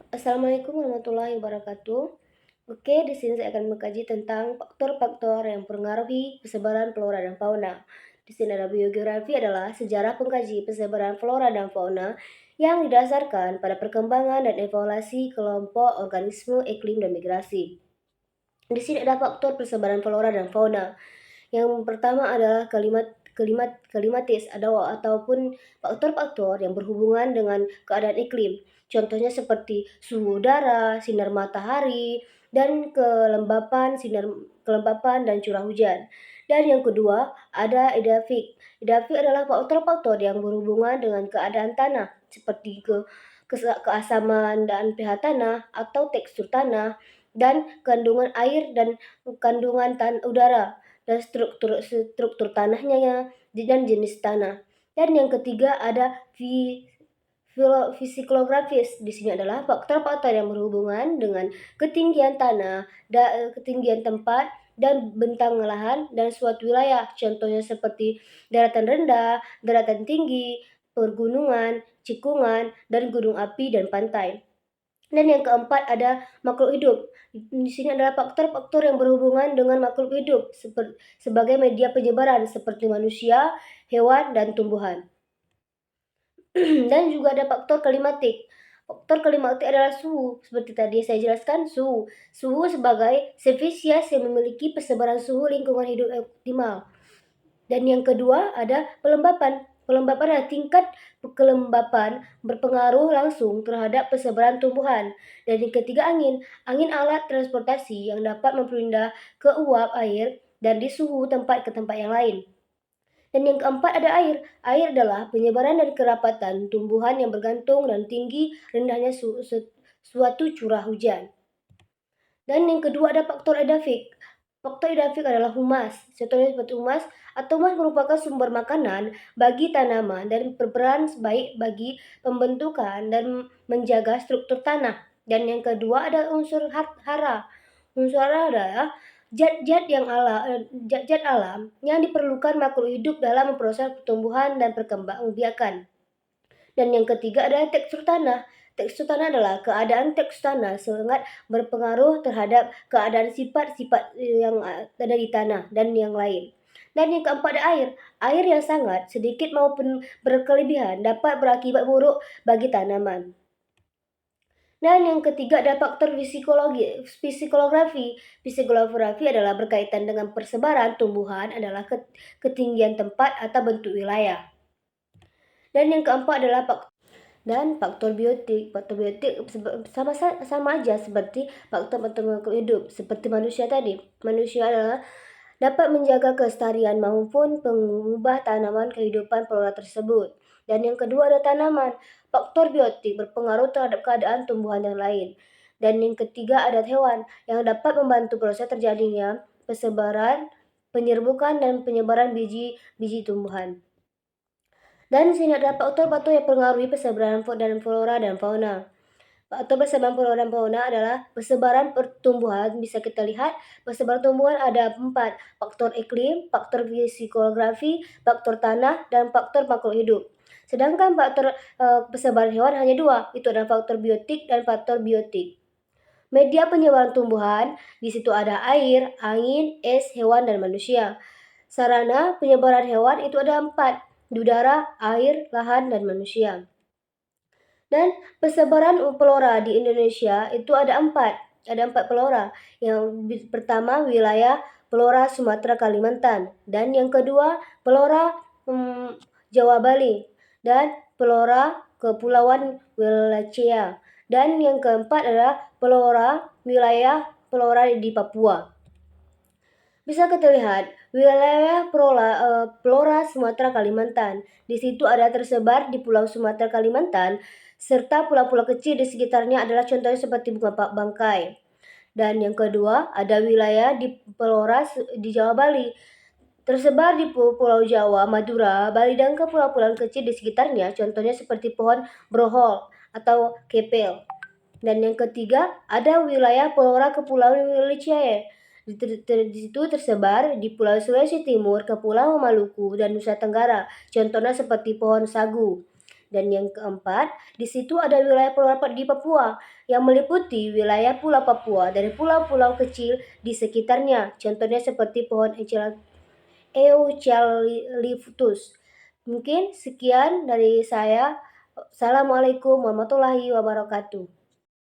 Assalamualaikum warahmatullahi wabarakatuh. Oke, di sini saya akan mengkaji tentang faktor-faktor yang mempengaruhi persebaran flora dan fauna. Di sini ada biogeografi adalah sejarah pengkaji persebaran flora dan fauna yang didasarkan pada perkembangan dan evolusi kelompok organisme, iklim, dan migrasi. Di sini ada faktor persebaran flora dan fauna. Yang pertama adalah klimatis ataupun faktor-faktor yang berhubungan dengan keadaan iklim. Contohnya seperti suhu udara, sinar matahari, dan kelembapan dan curah hujan. Dan yang kedua ada edafik. Edafik adalah faktor-faktor yang berhubungan dengan keadaan tanah seperti keasaman dan pH tanah atau tekstur tanah dan kandungan air dan kandungan udara dan struktur tanahnya dan jenis tanah. Dan yang ketiga ada fisikografis. Di sini adalah faktor-faktor yang berhubungan dengan ketinggian tanah, ketinggian tempat dan bentang lahan dan suatu wilayah. Contohnya seperti daratan rendah, daratan tinggi, pergunungan, cikungan, dan gunung api dan pantai. Dan yang keempat ada makhluk hidup. Di sini adalah faktor-faktor yang berhubungan dengan makhluk hidup sebagai media penyebaran seperti manusia, hewan, dan tumbuhan. Dan juga ada faktor klimatik. Faktor klimatik adalah suhu. Seperti tadi saya jelaskan, suhu. Suhu sebagai spesies yang memiliki persebaran suhu lingkungan hidup optimal. Dan yang kedua ada pelembapan. Pelembapan adalah tingkat kelembapan berpengaruh langsung terhadap persebaran tumbuhan. Dan yang ketiga angin. Angin alat transportasi yang dapat berpindah ke uap air dari suhu tempat ke tempat yang lain. Dan yang keempat ada air. Air adalah penyebaran dan kerapatan tumbuhan yang bergantung dan tinggi rendahnya suatu curah hujan. Dan yang kedua ada faktor edafik. Faktor edafik adalah humas. Contohnya seperti humas atau humas merupakan sumber makanan bagi tanaman dan berperan baik bagi pembentukan dan menjaga struktur tanah. Dan yang kedua ada unsur hara. Unsur hara adalah zat-zat alam yang diperlukan makhluk hidup dalam memproses pertumbuhan dan perkembangbiakan. Dan yang ketiga adalah tekstur tanah. Tekstur tanah adalah keadaan tekstur tanah sangat berpengaruh terhadap keadaan sifat-sifat yang ada di tanah dan yang lain. Dan yang keempat ada air. Air yang sangat sedikit maupun berkelebihan dapat berakibat buruk bagi tanaman. Dan yang ketiga ada faktor psikolografi. Psikolografi adalah berkaitan dengan persebaran tumbuhan adalah ketinggian tempat atau bentuk wilayah. Dan yang keempat adalah faktor biotik. Faktor biotik sama aja seperti faktor-faktor makhluk hidup seperti manusia tadi. Manusia adalah dapat menjaga kelestarian maupun mengubah tanaman kehidupan flora tersebut. Dan yang kedua ada tanaman. Faktor biotik berpengaruh terhadap keadaan tumbuhan yang lain. Dan yang ketiga ada hewan yang dapat membantu proses terjadinya persebaran, penyerbukan dan penyebaran biji-biji tumbuhan. Dan sini ada faktor-faktor yang mempengaruhi persebaran flora dan fauna. Faktor persebaran flora dan fauna adalah persebaran pertumbuhan. Bisa kita lihat persebaran tumbuhan ada 4. Faktor iklim, faktor psikologi, faktor tanah, dan faktor makhluk hidup. Sedangkan faktor persebaran hewan hanya 2, itu adalah faktor biotik dan faktor biotik. Media penyebaran tumbuhan, di situ ada air, angin, es, hewan, dan manusia. Sarana penyebaran hewan itu ada 4, di udara, air, lahan, dan manusia. Dan persebaran flora di Indonesia itu ada 4. Ada 4 flora. Yang pertama wilayah flora Sumatera Kalimantan. Dan yang kedua flora Jawa Bali. Dan flora Kepulauan Wallacea. Dan yang keempat adalah wilayah flora di Papua. Bisa kita lihat wilayah flora Sumatera Kalimantan. Di situ ada tersebar di Pulau Sumatera Kalimantan serta pulau-pulau kecil di sekitarnya adalah contohnya seperti Bunga Bangkai. Dan yang kedua ada wilayah di flora di Jawa Bali. Tersebar di Pulau Jawa, Madura, Bali dan ke pulau-pulau kecil di sekitarnya contohnya seperti pohon brohol atau kepel. Dan yang ketiga ada wilayah flora Kepulauan Wallacea. Di situ tersebar di Pulau Sulawesi Timur, Kepulauan Maluku, dan Nusa Tenggara. Contohnya seperti pohon sagu. Dan yang keempat, di situ ada wilayah pulau di Papua yang meliputi wilayah Pulau Papua dari pulau-pulau kecil di sekitarnya. Contohnya seperti pohon Eucalyptus. Mungkin sekian dari saya. Assalamualaikum warahmatullahi wabarakatuh.